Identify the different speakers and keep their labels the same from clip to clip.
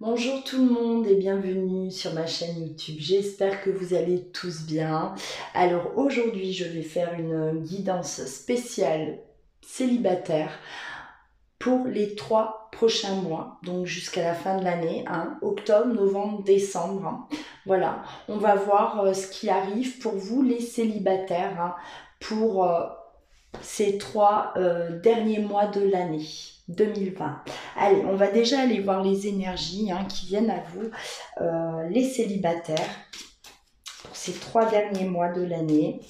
Speaker 1: Bonjour tout le monde et bienvenue sur ma chaîne YouTube. J'espère que vous allez tous bien. Alors aujourd'hui, je vais faire une guidance spéciale célibataire pour les 3 prochains mois, donc jusqu'à la fin de l'année, hein, octobre, novembre, décembre. Voilà, on va voir ce qui arrive pour vous les célibataires, hein, pour ces 3 derniers mois de l'année 2020. Allez, on va déjà aller voir les énergies, hein, qui viennent à vous, les célibataires, pour ces 3 derniers mois de l'année.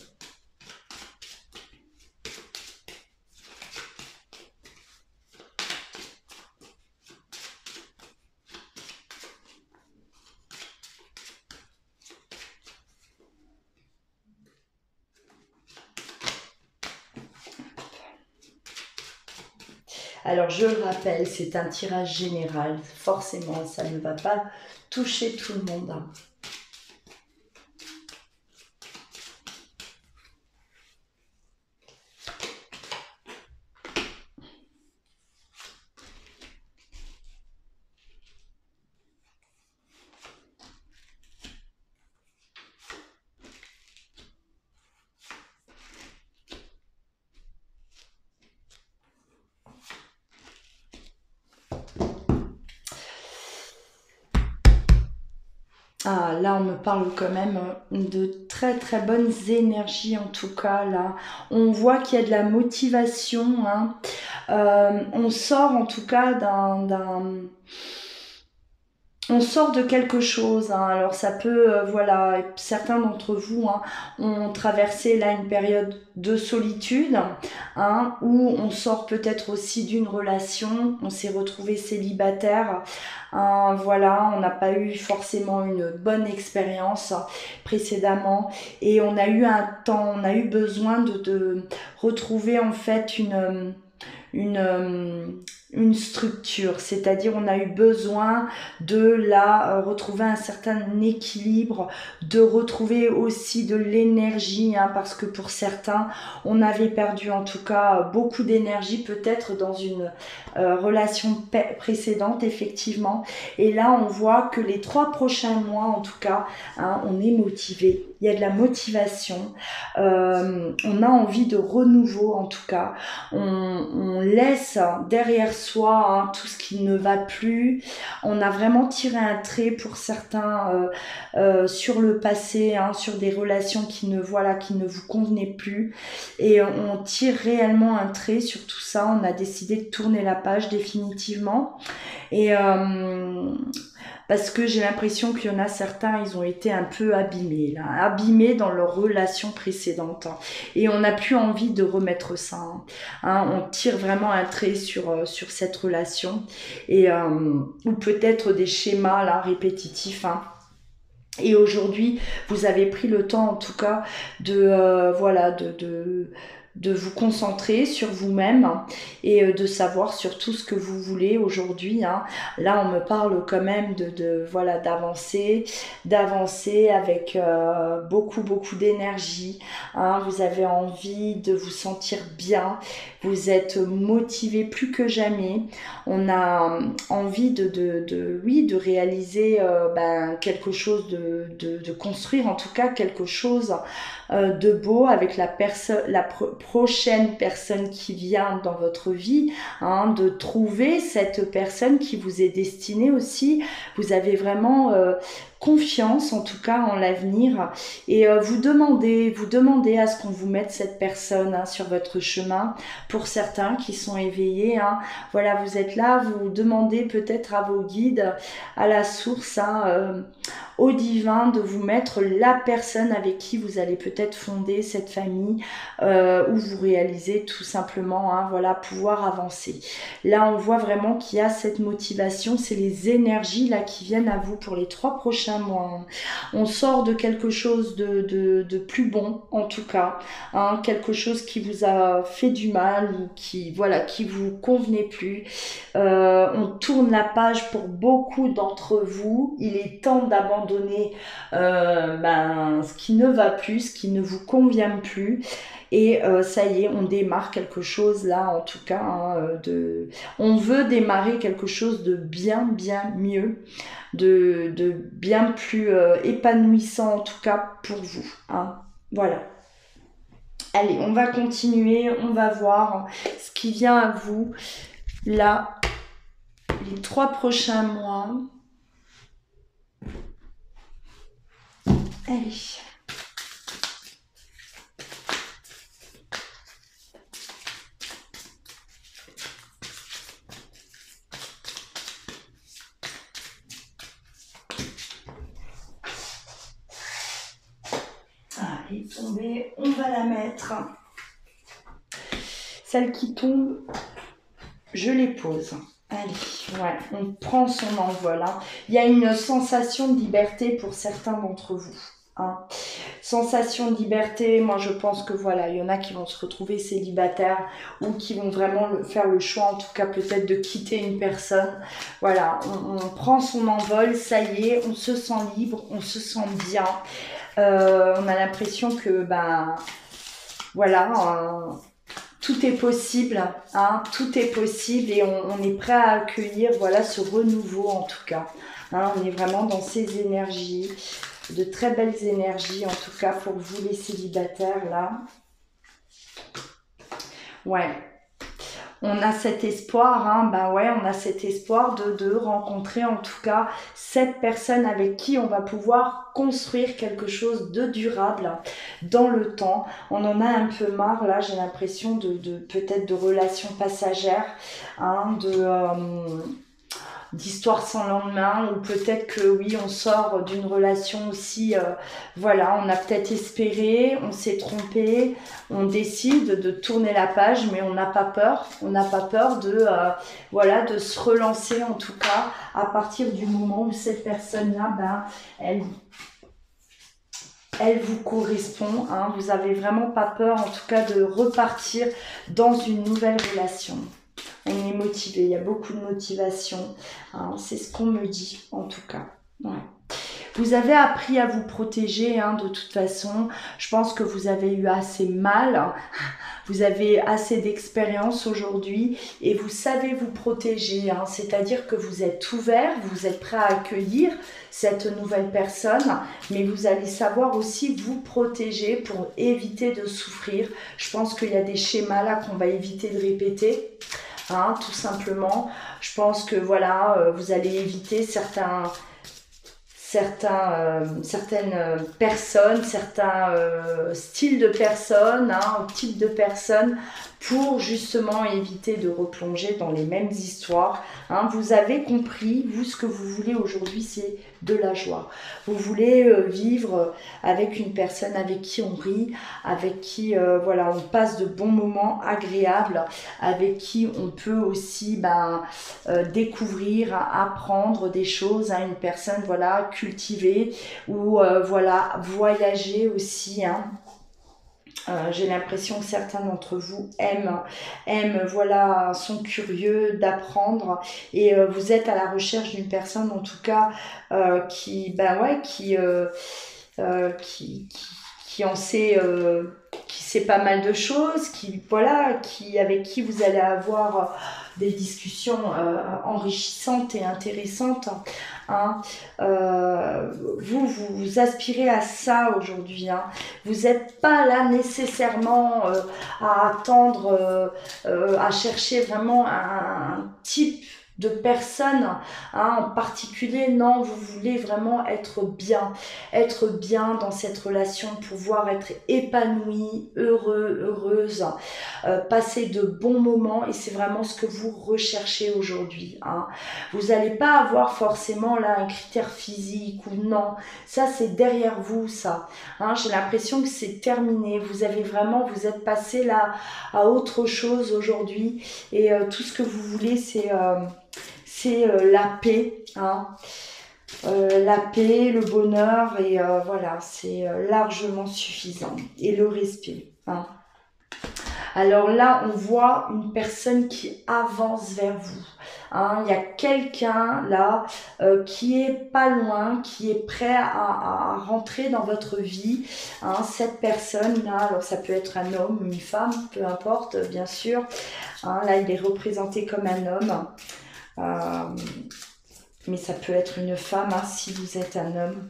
Speaker 1: Alors, je le rappelle, c'est un tirage général. Forcément, ça ne va pas toucher tout le monde, hein. Ah, là, on me parle quand même de très très bonnes énergies en tout cas. Là, on voit qu'il y a de la motivation, hein. On sort en tout cas on sort de quelque chose, hein. Alors ça peut, voilà, certains d'entre vous, hein, ont traversé là une période de solitude, hein, où on sort peut-être aussi d'une relation, on s'est retrouvé célibataire, hein, voilà, on n'a pas eu forcément une bonne expérience précédemment et on a eu un temps, on a eu besoin de retrouver en fait une, euh, une structure, c'est-à-dire on a eu besoin de la retrouver un certain équilibre, de retrouver aussi de l'énergie, hein, parce que pour certains, on avait perdu en tout cas beaucoup d'énergie peut-être dans une relation précédente, effectivement. Et là, on voit que les 3 prochains mois, en tout cas, hein, on est motivé. Il y a de la motivation. On a envie de renouveau, en tout cas. On laisse derrière soi, hein, tout ce qui ne va plus. On a vraiment tiré un trait pour certains sur le passé, hein, sur des relations qui qui ne vous convenaient plus. Et on tire réellement un trait sur tout ça. On a décidé de tourner la page définitivement. Et parce que j'ai l'impression qu'il y en a certains, ils ont été un peu abîmés, là, abîmés dans leur relation précédente, hein. Et on n'a plus envie de remettre ça, hein. Hein, on tire vraiment un trait sur cette relation. Et, ou peut-être des schémas là, répétitifs, hein. Et aujourd'hui, vous avez pris le temps, en tout cas, de voilà, de vous concentrer sur vous-même, hein, et de savoir sur tout ce que vous voulez aujourd'hui, hein. Là, on me parle quand même voilà, d'avancer avec beaucoup d'énergie, hein. Vous avez envie de vous sentir bien, vous êtes motivé plus que jamais. On a envie oui, de réaliser quelque chose, de construire en tout cas quelque chose de beau avec la prochaine personne qui vient dans votre vie, hein, de trouver cette personne qui vous est destinée aussi. Vous avez vraiment confiance en tout cas en l'avenir et vous demandez à ce qu'on vous mette cette personne, hein, sur votre chemin. Pour certains qui sont éveillés, hein, voilà, vous êtes là, vous demandez peut-être à vos guides, à la source, hein, au divin, de vous mettre la personne avec qui vous allez peut-être fonder cette famille, où vous réalisez tout simplement, hein, voilà, pouvoir avancer. Là, on voit vraiment qu'il y a cette motivation, c'est les énergies là qui viennent à vous pour les 3 prochains mois. On sort de quelque chose de plus bon, en tout cas, hein, quelque chose qui vous a fait du mal ou qui, voilà, qui vous convenait plus. On tourne la page pour beaucoup d'entre vous. Il est temps d'abandonner abandonner ce qui ne va plus, ce qui ne vous convient plus. Et ça y est, on démarre quelque chose là, en tout cas, hein, on veut démarrer quelque chose de bien, bien mieux, de bien plus épanouissant, en tout cas pour vous. Hein. Voilà. Allez, on va continuer, on va voir ce qui vient à vous là, les 3 prochains mois. Allez. Allez, tomber, on va la mettre. Celle qui tombe, je les pose. Allez, ouais, on prend son envol. Hein. Il y a une sensation de liberté pour certains d'entre vous. Hein. Sensation de liberté, moi je pense que voilà, il y en a qui vont se retrouver célibataires ou qui vont vraiment faire le choix, en tout cas peut-être de quitter une personne. Voilà, on prend son envol, ça y est, on se sent libre, on se sent bien. On a l'impression que, voilà, tout est possible, hein, tout est possible et on est prêt à accueillir, voilà, ce renouveau en tout cas. Hein, on est vraiment dans ces énergies, de très belles énergies en tout cas pour vous les célibataires là. Ouais. On a cet espoir, hein, ouais, on a cet espoir de rencontrer en tout cas cette personne avec qui on va pouvoir construire quelque chose de durable dans le temps. On en a un peu marre là, j'ai l'impression de peut-être de relations passagères, hein, d'histoire sans lendemain, ou peut-être que oui, on sort d'une relation aussi, voilà, on a peut-être espéré, on s'est trompé, on décide de tourner la page, mais on n'a pas peur voilà, de se relancer en tout cas, à partir du moment où cette personne-là, elle vous correspond, hein, vous avez vraiment pas peur en tout cas de repartir dans une nouvelle relation. On est motivé, il y a beaucoup de motivation, hein, c'est ce qu'on me dit en tout cas. Ouais. Vous avez appris à vous protéger, hein, de toute façon. Je pense que vous avez eu assez mal, vous avez assez d'expérience aujourd'hui et vous savez vous protéger. Hein, c'est-à-dire que vous êtes ouvert, vous êtes prêt à accueillir cette nouvelle personne, mais vous allez savoir aussi vous protéger pour éviter de souffrir. Je pense qu'il y a des schémas là qu'on va éviter de répéter. Hein, tout simplement, je pense que voilà, vous allez éviter certaines personnes, certains styles de personnes, hein, types de personnes, pour justement éviter de replonger dans les mêmes histoires. Hein. Vous avez compris, vous, ce que vous voulez aujourd'hui, c'est de la joie. Vous voulez vivre avec une personne avec qui on rit, avec qui voilà, on passe de bons moments agréables, avec qui on peut aussi découvrir, apprendre des choses, hein, une personne voilà, cultivée, ou voilà, voyager aussi, hein. J'ai l'impression que certains d'entre vous aiment voilà, sont curieux d'apprendre, et vous êtes à la recherche d'une personne en tout cas qui en sait qui sait pas mal de choses, avec qui vous allez avoir des discussions enrichissantes et intéressantes. Hein. Vous aspirez à ça aujourd'hui. Hein. Vous n'êtes pas là nécessairement à attendre, à chercher vraiment un type de personne, hein, en particulier. Non, vous voulez vraiment être bien dans cette relation, pouvoir être épanoui, heureuse, passer de bons moments, et c'est vraiment ce que vous recherchez aujourd'hui. Hein. Vous n'allez pas avoir forcément là un critère physique ou non, ça c'est derrière vous ça. Hein, j'ai l'impression que c'est terminé, vous êtes passé là à autre chose aujourd'hui, et tout ce que vous voulez c'est la paix, hein. La paix, le bonheur, et voilà, c'est largement suffisant, et le respect. Hein. Alors là, on voit une personne qui avance vers vous. hein. Il y a quelqu'un là qui est pas loin, qui est prêt à rentrer dans votre vie, hein. Cette personne là, alors ça peut être un homme, une femme, peu importe, bien sûr, hein. Là il est représenté comme un homme, mais ça peut être une femme, hein, si vous êtes un homme.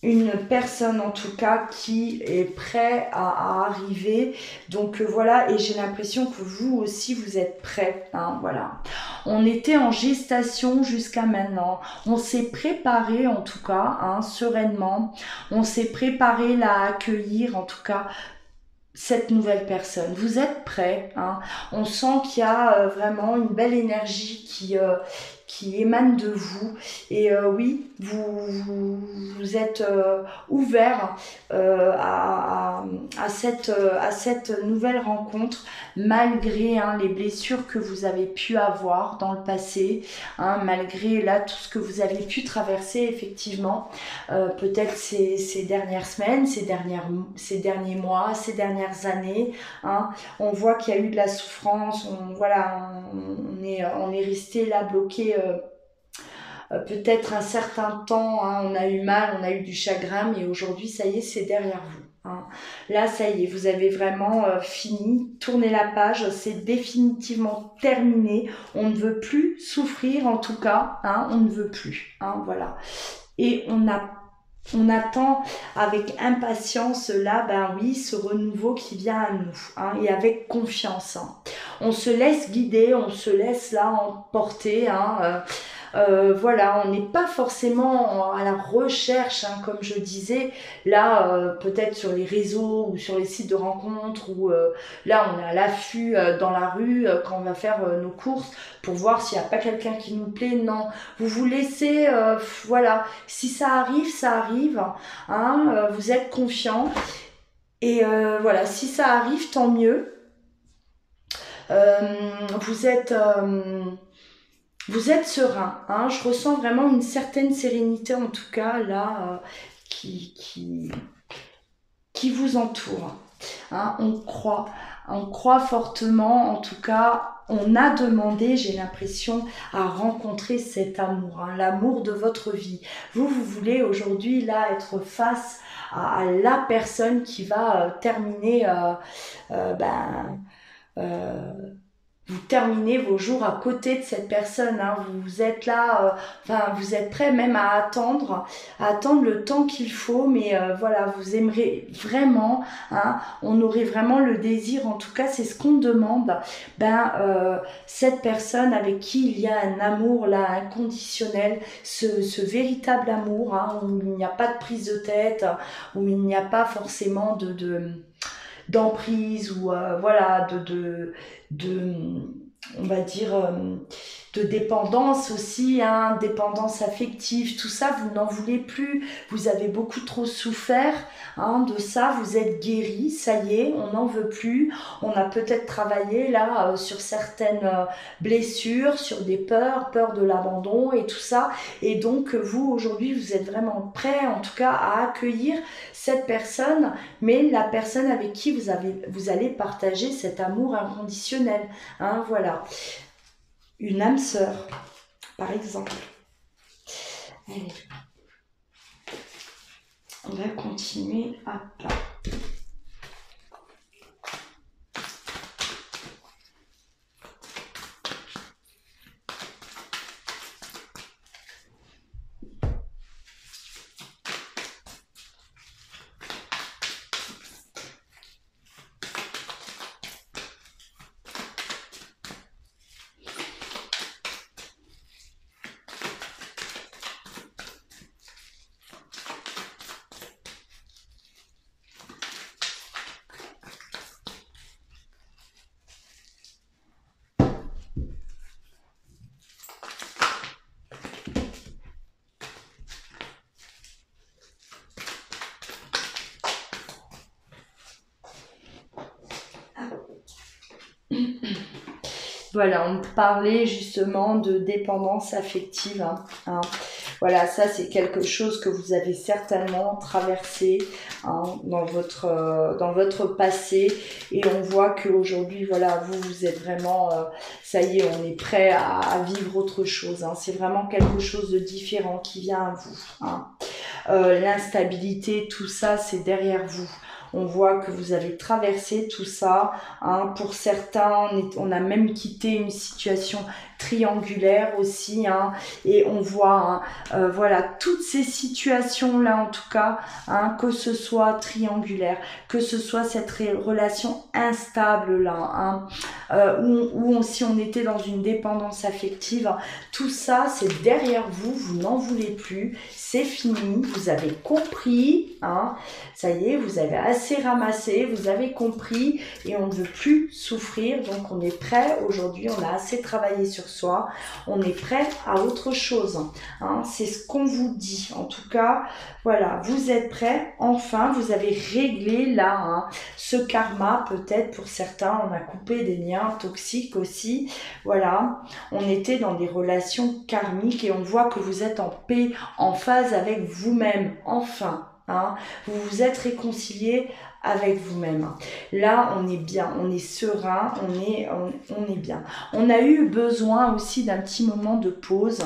Speaker 1: Une personne en tout cas qui est prêt à arriver, donc voilà, et j'ai l'impression que vous aussi vous êtes prêts, hein, voilà. On était en gestation jusqu'à maintenant, on s'est préparé en tout cas, hein, sereinement, on s'est préparé là à accueillir en tout cas cette nouvelle personne. Vous êtes prêts, hein. On sent qu'il y a vraiment une belle énergie qui émane de vous. Et oui, vous êtes ouvert à cette nouvelle rencontre, malgré, hein, les blessures que vous avez pu avoir dans le passé, hein, malgré là tout ce que vous avez pu traverser effectivement, peut-être ces dernières semaines, ces derniers mois, ces dernières années, hein. On voit qu'il y a eu de la souffrance, on est resté là bloqué peut-être un certain temps, hein. On a eu mal, on a eu du chagrin, mais aujourd'hui ça y est, c'est derrière vous, hein. Là ça y est, vous avez vraiment fini, tournez la page, c'est définitivement terminé, on ne veut plus souffrir en tout cas, hein, on ne veut plus, hein, voilà. Et on attend avec impatience là, ben oui, ce renouveau qui vient à nous, hein, et avec confiance, hein. On se laisse guider, on se laisse là emporter, hein, voilà, on n'est pas forcément à la recherche, hein, comme je disais, là, peut-être sur les réseaux ou sur les sites de rencontres, ou là, on est à l'affût dans la rue quand on va faire nos courses pour voir s'il n'y a pas quelqu'un qui nous plaît. Non, vous vous laissez, voilà, si ça arrive, hein, vous êtes confiant. Et voilà, si ça arrive, tant mieux. Vous êtes... vous êtes serein, hein. Je ressens vraiment une certaine sérénité en tout cas là, qui vous entoure, hein. On croit fortement, en tout cas, on a demandé, j'ai l'impression, à rencontrer cet amour, hein, l'amour de votre vie. Vous voulez aujourd'hui là être face à la personne qui va terminer vous terminez vos jours à côté de cette personne, hein. Vous êtes là, vous êtes prêt même à attendre le temps qu'il faut, mais voilà, vous aimerez vraiment, hein. On aurait vraiment le désir, en tout cas c'est ce qu'on demande, cette personne avec qui il y a un amour là inconditionnel, ce véritable amour, hein, où il n'y a pas de prise de tête, où il n'y a pas forcément d'emprise, ou voilà, on va dire, de dépendance aussi, hein, dépendance affective, tout ça, vous n'en voulez plus, vous avez beaucoup trop souffert, hein, de ça, vous êtes guéri, ça y est, on n'en veut plus, on a peut-être travaillé là sur certaines blessures, sur des peurs de l'abandon et tout ça, et donc vous aujourd'hui vous êtes vraiment prêt en tout cas à accueillir cette personne, mais la personne avec qui vous allez partager cet amour inconditionnel, hein, voilà. Une âme sœur, par exemple. Allez. On va continuer à pas. Voilà, on parlait justement de dépendance affective. Hein. Voilà, ça c'est quelque chose que vous avez certainement traversé dans votre passé. Et on voit qu'aujourd'hui, voilà, vous êtes vraiment, ça y est, on est prêt à vivre autre chose. C'est vraiment quelque chose de différent qui vient à vous. L'instabilité, tout ça, c'est derrière vous. On voit que vous avez traversé tout ça. Pour certains, on a même quitté une situation triangulaire aussi. Et on voit, voilà, toutes ces situations-là, en tout cas, que ce soit triangulaire, que ce soit cette relation instable-là, où si on était dans une dépendance affective, tout ça, c'est derrière vous, vous n'en voulez plus, c'est fini, vous avez compris, ça y est, vous avez assez ramassé, vous avez compris et on ne veut plus souffrir, donc on est prêt aujourd'hui, on a assez travaillé sur soi, on est prêt à autre chose. C'est ce qu'on vous dit. En tout cas, voilà, vous êtes prêts, enfin, vous avez réglé là ce karma, peut-être pour certains, on a coupé des liens toxiques aussi, voilà, on était dans des relations karmiques et on voit que vous êtes en paix, en phase avec vous-même, enfin. Vous vous êtes réconcilié avec vous-même. Là, on est bien, on est serein, on est bien. On a eu besoin aussi d'un petit moment de pause.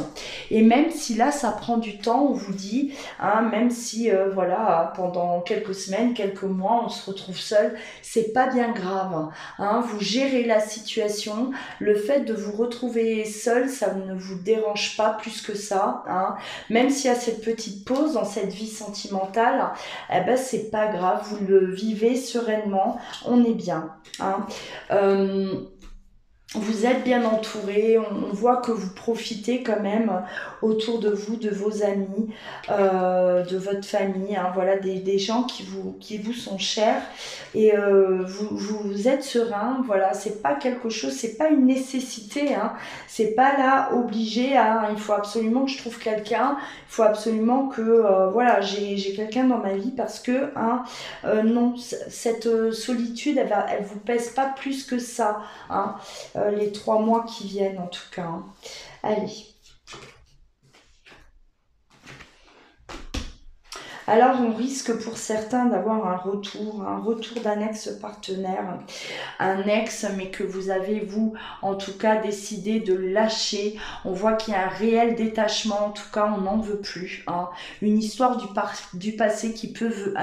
Speaker 1: Et même si là, ça prend du temps, on vous dit, même si, voilà, pendant quelques semaines, quelques mois, on se retrouve seul, c'est pas bien grave. Vous gérez la situation. Le fait de vous retrouver seul, ça ne vous dérange pas plus que ça. Même s'il y a cette petite pause dans cette vie sentimentale, c'est pas grave, vous le vivez sereinement, on est bien. Vous êtes bien entouré, on voit que vous profitez quand même autour de vous, de vos amis, de votre famille, voilà, des gens qui vous sont chers et vous êtes serein, voilà, c'est pas quelque chose, c'est pas une nécessité, c'est pas là obligé, il faut absolument que je trouve quelqu'un, il faut absolument que voilà, j'ai quelqu'un dans ma vie parce que non, cette solitude, elle vous pèse pas plus que ça, les 3 mois qui viennent en tout cas. Allez. Alors on risque pour certains d'avoir un retour d'un ex-partenaire, un ex mais que vous avez vous en tout cas décidé de lâcher. On voit qu'il y a un réel détachement, en tout cas on n'en veut plus. Une histoire du passé qui peut,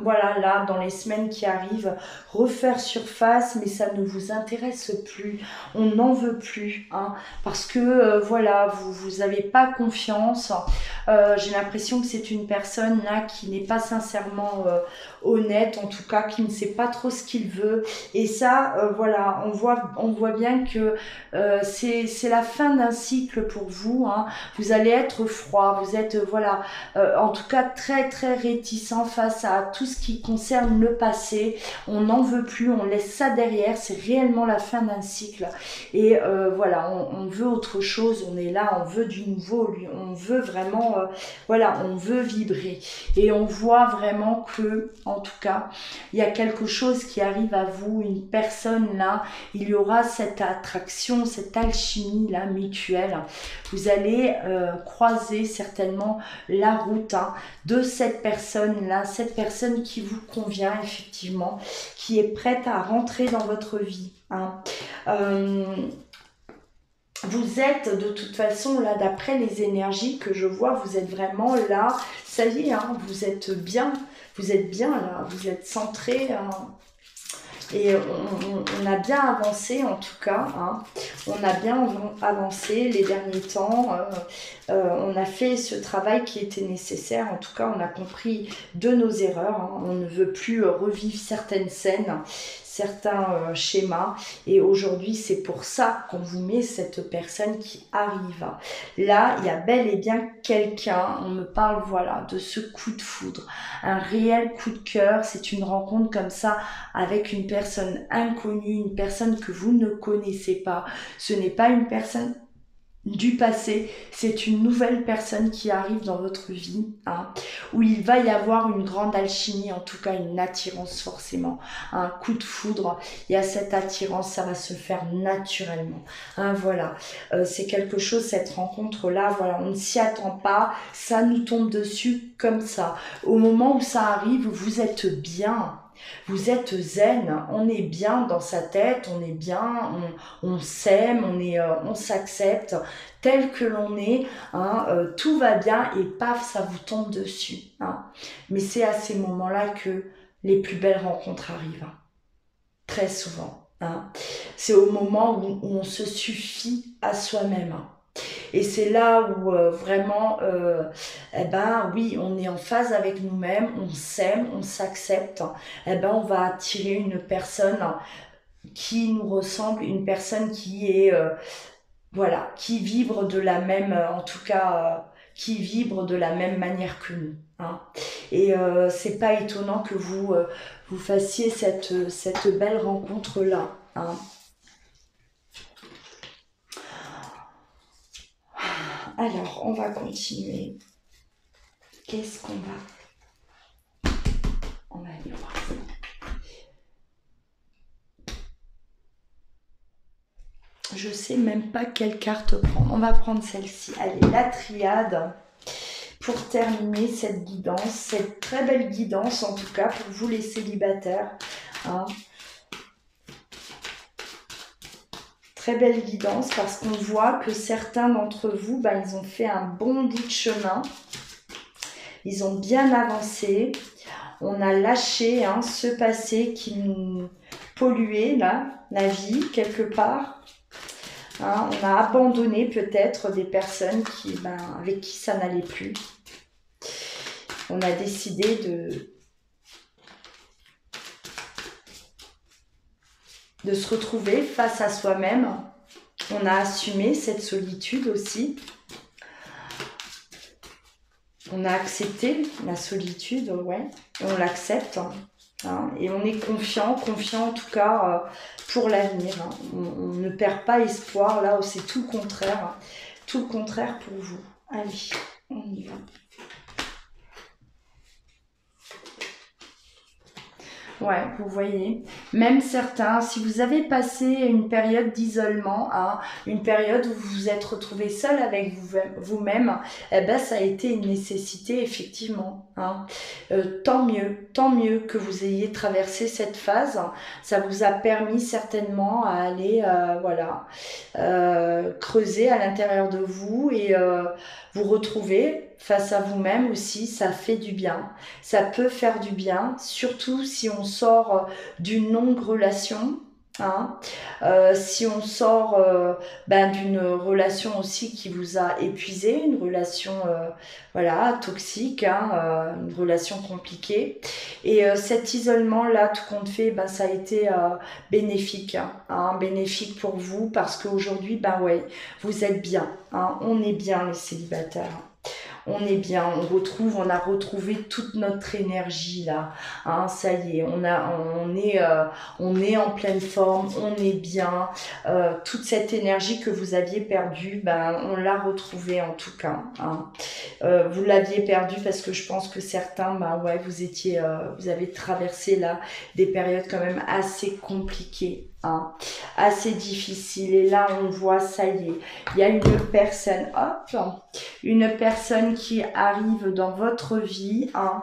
Speaker 1: voilà, là dans les semaines qui arrivent, refaire surface, mais ça ne vous intéresse plus. On n'en veut plus, parce que voilà, vous avez pas confiance. J'ai l'impression que c'est une personne là qui n'est pas sincèrement honnête, en tout cas qui ne sait pas trop ce qu'il veut, et ça voilà, on voit bien que c'est la fin d'un cycle pour vous, vous allez être froid, vous êtes voilà, en tout cas très très réticent face à tout ce qui concerne le passé, on n'en veut plus, on laisse ça derrière, c'est réellement la fin d'un cycle, et voilà, on veut autre chose, on est là, on veut du nouveau, on veut vraiment voilà, on veut vibrer, et on voit vraiment que, en tout cas, il y a quelque chose qui arrive à vous, une personne là, il y aura cette attraction, cette alchimie là mutuelle. Vous allez croiser certainement la route de cette personne là, cette personne qui vous convient effectivement, qui est prête à rentrer dans votre vie. Vous êtes de toute façon là, d'après les énergies que je vois, vous êtes vraiment là, ça y est, vous êtes bien là, vous êtes centré, et on a bien avancé en tout cas, on a bien avancé les derniers temps, on a fait ce travail qui était nécessaire, en tout cas on a compris de nos erreurs, on ne veut plus revivre certaines scènes, certains schémas, et aujourd'hui c'est pour ça qu'on vous met cette personne qui arrive. Là il y a bel et bien quelqu'un, on me parle voilà de ce coup de foudre, un réel coup de cœur, c'est une rencontre comme ça avec une personne inconnue, une personne que vous ne connaissez pas, ce n'est pas une personne du passé, c'est une nouvelle personne qui arrive dans votre vie, hein, où il va y avoir une grande alchimie, en tout cas une attirance forcément, un coup de foudre. Il y a cette attirance, ça va se faire naturellement. Hein, voilà, c'est quelque chose, cette rencontre-là, voilà, on ne s'y attend pas, ça nous tombe dessus comme ça. Au moment où ça arrive, vous êtes bien. Vous êtes zen, on est bien dans sa tête, on est bien, on s'aime, on s'accepte tel que l'on est, hein, tout va bien et paf, ça vous tombe dessus. Hein. Mais c'est à ces moments-là que les plus belles rencontres arrivent, hein. Très souvent. Hein. C'est au moment où on se suffit à soi-même. Hein. Et c'est là où vraiment, eh ben oui, on est en phase avec nous-mêmes, on s'aime, on s'accepte. Eh ben on va attirer une personne qui nous ressemble, une personne qui est voilà, qui vibre de la même, en tout cas, qui vibre de la même manière que nous. Hein. Et c'est pas étonnant que vous fassiez cette belle rencontre-là. Hein. Alors, on va continuer. Qu'est-ce qu'on va... On va aller voir ça. Je sais même pas quelle carte prendre. On va prendre celle-ci. Allez, la triade. Pour terminer cette guidance, cette très belle guidance en tout cas pour vous les célibataires. Hein. Très belle guidance parce qu'on voit que certains d'entre vous, ben, ils ont fait un bon bout de chemin. Ils ont bien avancé. On a lâché hein, ce passé qui nous polluait là, la vie quelque part. Hein, on a abandonné peut-être des personnes avec qui ça n'allait plus. On a décidé de se retrouver face à soi-même. On a assumé cette solitude aussi. On a accepté la solitude, ouais. Et on l'accepte. Hein, et on est confiant en tout cas pour l'avenir. Hein. On ne perd pas espoir, là où c'est tout le contraire. Hein. Tout le contraire pour vous. Allez, on y va. Ouais, vous voyez, même certains, si vous avez passé une période d'isolement, hein, une période où vous vous êtes retrouvé seul avec vous-même, eh ben, ça a été une nécessité, effectivement. Hein. Tant mieux que vous ayez traversé cette phase. Ça vous a permis certainement à aller, voilà, creuser à l'intérieur de vous et vous retrouver face à vous-même aussi, ça fait du bien. Ça peut faire du bien, surtout si on sort d'une longue relation. Hein. Si on sort d'une relation aussi qui vous a épuisé, une relation voilà, toxique, hein, une relation compliquée. Et cet isolement-là, tout compte fait, ça a été bénéfique, hein, bénéfique pour vous parce qu'aujourd'hui, ouais, vous êtes bien. Hein, on est bien les célibataires. On est bien, on a retrouvé toute notre énergie là. Hein, ça y est, on est en pleine forme, on est bien. Toute cette énergie que vous aviez perdue, on l'a retrouvée en tout cas. Hein. Vous l'aviez perdue parce que je pense que certains, ouais, vous avez traversé là des périodes quand même assez compliquées. Hein, assez difficiles. Et là, on voit, ça y est, il y a une personne qui arrive dans votre vie. Hein,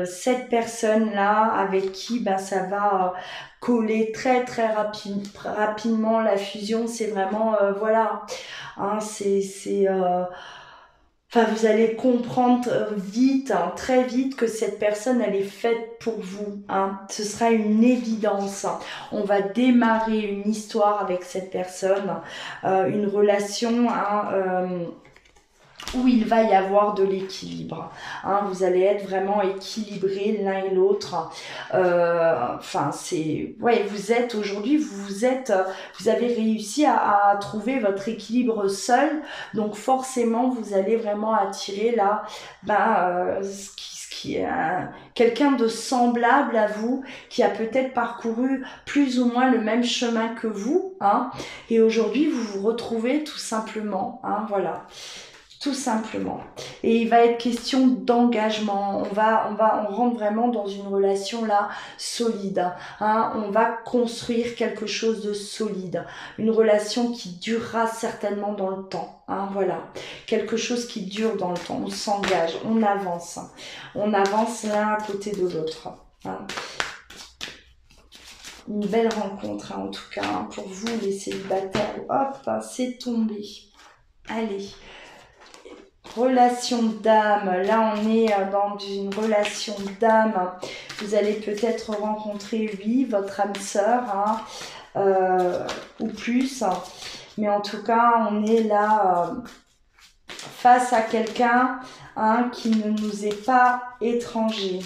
Speaker 1: cette personne-là, avec qui ça va coller très très rapidement. La fusion, c'est vraiment, voilà, hein, Enfin, vous allez comprendre vite, hein, très vite, que cette personne, elle est faite pour vous. Hein. Ce sera une évidence. On va démarrer une histoire avec cette personne, une relation où il va y avoir de l'équilibre. Hein. Vous allez être vraiment équilibrés l'un et l'autre. Ouais, vous êtes aujourd'hui, vous avez réussi à trouver votre équilibre seul. Donc forcément, vous allez vraiment attirer là, ce quelqu'un de semblable à vous, qui a peut-être parcouru plus ou moins le même chemin que vous, hein, et aujourd'hui vous vous retrouvez tout simplement, hein, voilà. Tout simplement. Et il va être question d'engagement. On rentre vraiment dans une relation là solide. Hein. On va construire quelque chose de solide. Une relation qui durera certainement dans le temps. Hein, voilà. Quelque chose qui dure dans le temps. On s'engage, on avance. On avance l'un à côté de l'autre. Hein. Une belle rencontre, hein, en tout cas, hein, pour vous les célibataires. Hop, c'est tombé. Allez. Relation d'âme, là on est dans une relation d'âme, vous allez peut-être rencontrer, oui, votre âme sœur, hein, ou plus, mais en tout cas on est là face à quelqu'un, hein, qui ne nous est pas étranger.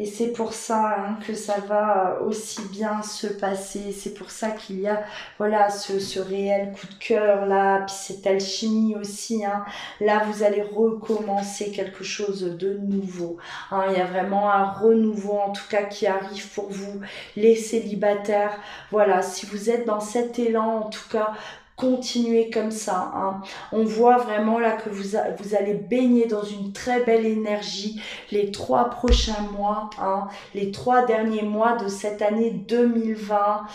Speaker 1: Et c'est pour ça, hein, que ça va aussi bien se passer. C'est pour ça qu'il y a, voilà, ce réel coup de cœur là, puis cette alchimie aussi. Hein. Là, vous allez recommencer quelque chose de nouveau. Hein. Il y a vraiment un renouveau, en tout cas, qui arrive pour vous, les célibataires. Voilà, si vous êtes dans cet élan, en tout cas, continuez comme ça. Hein. On voit vraiment là que vous allez baigner dans une très belle énergie les 3 prochains mois, hein, les 3 derniers mois de cette année 2020,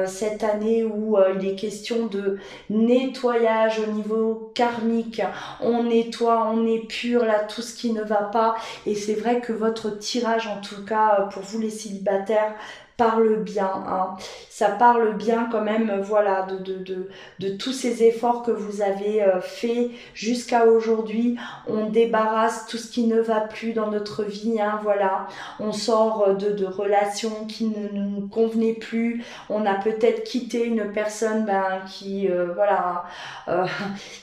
Speaker 1: cette année où il est question de nettoyage au niveau karmique. On nettoie, on épure là tout ce qui ne va pas, et c'est vrai que votre tirage, en tout cas pour vous les célibataires, parle bien, hein. Ça parle bien quand même, voilà, de tous ces efforts que vous avez fait jusqu'à aujourd'hui. On débarrasse tout ce qui ne va plus dans notre vie, hein, voilà. On sort de relations qui ne nous convenaient plus. On a peut-être quitté une personne qui, voilà,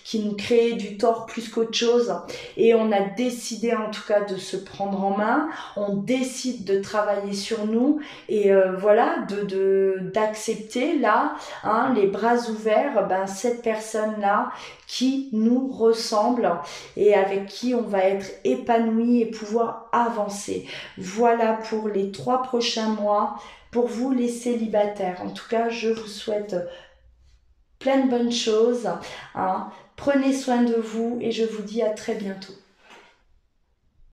Speaker 1: qui nous créait du tort plus qu'autre chose. Et on a décidé en tout cas de se prendre en main. On décide de travailler sur nous et voilà, d'accepter là, hein, les bras ouverts, cette personne-là qui nous ressemble et avec qui on va être épanoui et pouvoir avancer. Voilà pour les 3 prochains mois, pour vous les célibataires. En tout cas, je vous souhaite plein de bonnes choses. Hein. Prenez soin de vous et je vous dis à très bientôt.